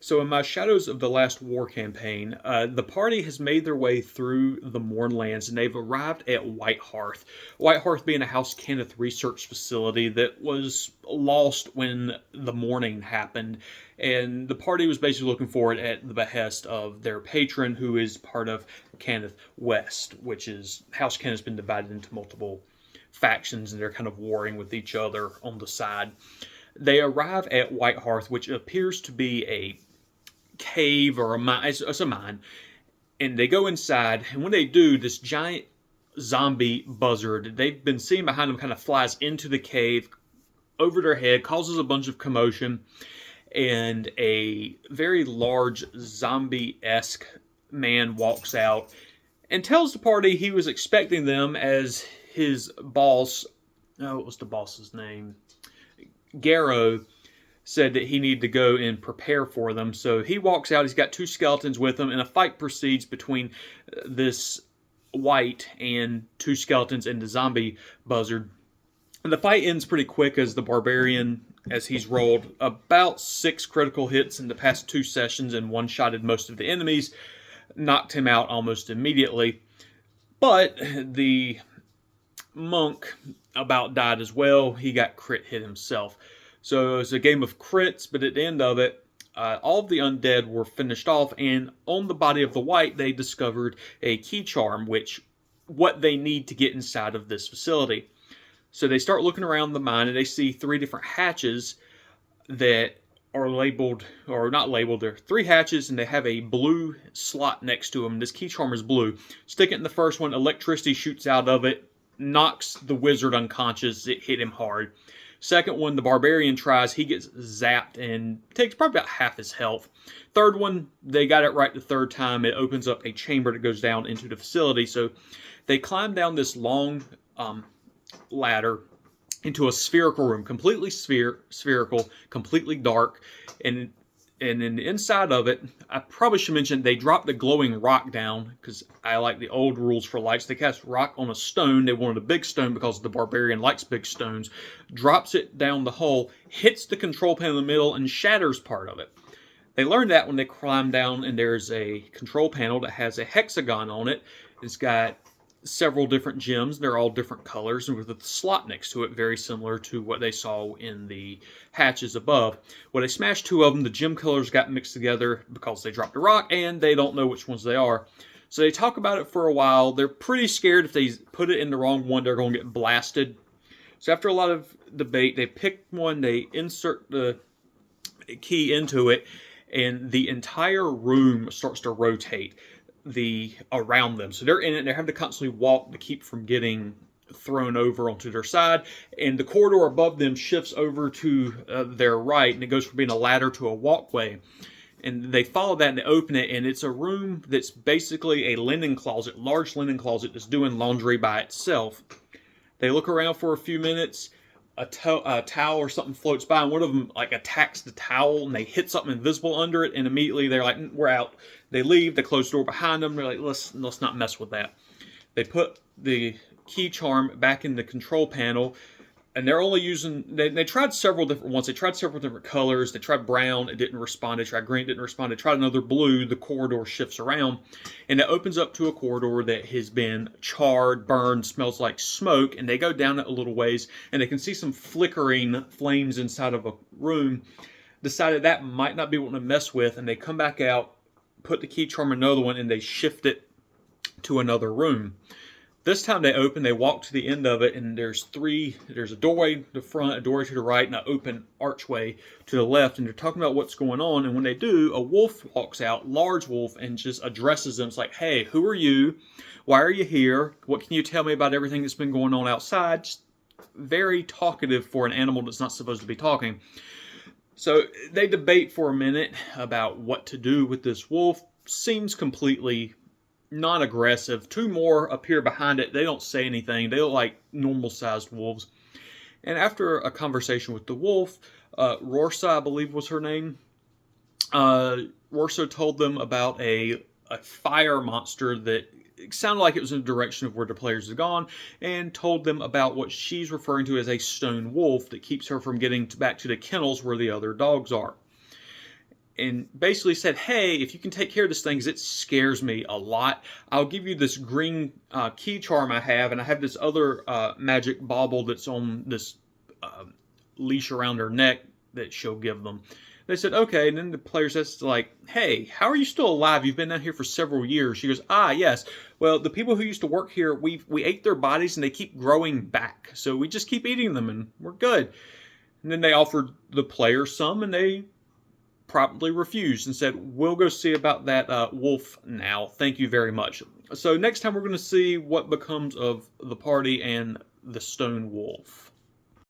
So, in my Shadows of the Last War campaign, the party has made their way through the Mournlands and they've arrived at Whitehearth. Whitehearth being a House Kenneth research facility that was lost when the Mourning happened. And the party was basically looking for it at the behest of their patron, who is part of Kenneth West, which is House Kenneth's been divided into multiple factions and they're kind of warring with each other on the side. They arrive at Whitehearth, which appears to be a cave or a mine. It's a mine. And they go inside, and when they do, this giant zombie buzzard they've been seeing behind them kind of flies into the cave over their head, causes a bunch of commotion, and a very large zombie-esque man walks out and tells the party he was expecting them as his boss. Oh, what was the boss's name? Garrow said that he needed to go and prepare for them. So he walks out. He's got two skeletons with him, and a fight proceeds between this wight and two skeletons and the zombie buzzard. And the fight ends pretty quick as the barbarian, as he's rolled about 6 critical hits in the past 2 sessions and one-shotted most of the enemies, knocked him out almost immediately. But the monk about died as well. He got crit hit himself. So it was a game of crits, but at the end of it, all of the undead were finished off, and on the body of the wight, they discovered a key charm, what they need to get inside of this facility. So they start looking around the mine, and they see 3 different hatches that are labeled, or not labeled, they're 3 hatches, and they have a blue slot next to them. This key charm is blue. Stick it in the first one, electricity shoots out of it, knocks the wizard unconscious, it hit him hard. Second one, the barbarian tries, he gets zapped and takes probably about half his health. Third one, they got it right the third time. It opens up a chamber that goes down into the facility. So they climb down this long ladder into a spherical room, completely spherical, completely dark, and in the inside of it, I probably should mention they dropped the glowing rock down, because I like the old rules for lights. They cast rock on a stone. They wanted a big stone because the barbarian likes big stones. Drops it down the hole, hits the control panel in the middle, and shatters part of it. They learned that when they climb down, and there's a control panel that has a hexagon on it. It's got several different gems. They're all different colors, and with a slot next to it, very similar to what they saw in the hatches above. When they smashed 2 of them, the gem colors got mixed together because they dropped a rock, and they don't know which ones they are. So they talk about it for a while. They're pretty scared if they put it in the wrong one, they're going to get blasted. So after a lot of debate, they pick one, they insert the key into it, and the entire room starts to rotate around them. So they're in it, and they have to constantly walk to keep from getting thrown over onto their side, and the corridor above them shifts over to their right, and it goes from being a ladder to a walkway. And they follow that and they open it, and it's a room that's basically a linen closet, large linen closet that's doing laundry by itself. They look around for a few minutes, a towel or something floats by, and one of them attacks the towel, and they hit something invisible under it, and immediately they're like, we're out. They leave, they close the door behind them, they're like, let's not mess with that. They put the key charm back in the control panel, and they're only using, they tried several different ones. They tried several different colors. They tried brown, it didn't respond. They tried green, it didn't respond. They tried another blue, the corridor shifts around, and it opens up to a corridor that has been charred, burned, smells like smoke, and they go down it a little ways, and they can see some flickering flames inside of a room. Decided that might not be what to mess with, and they come back out, put the key charm in another one, and they shift it to another room. This time they open, they walk to the end of it, and there's a doorway to the front, a doorway to the right, and an open archway to the left, and they're talking about what's going on, and when they do, a wolf walks out, large wolf, and just addresses them. It's like, hey, who are you? Why are you here? What can you tell me about everything that's been going on outside? Just very talkative for an animal that's not supposed to be talking. So they debate for a minute about what to do with this wolf. Seems completely non-aggressive. 2 more appear behind it. They don't say anything. They look like normal-sized wolves. And after a conversation with the wolf, Rorsa, I believe was her name, Rorsa told them about a fire monster that it sounded like it was in the direction of where the players had gone, and told them about what she's referring to as a stone wolf that keeps her from getting back to the kennels where the other dogs are. and basically said, hey, if you can take care of this thing, 'cause it scares me a lot, I'll give you this green key charm I have, and I have this other magic bauble that's on this leash around her neck that she'll give them. They said, okay, and then the player says, like, hey, how are you still alive? You've been down here for several years. She goes, yes. Well, the people who used to work here, we ate their bodies, and they keep growing back. So we just keep eating them, and we're good. And then they offered the player some, and they promptly refused and said, we'll go see about that wolf now. Thank you very much. So next time we're going to see what becomes of the party and the stone wolf.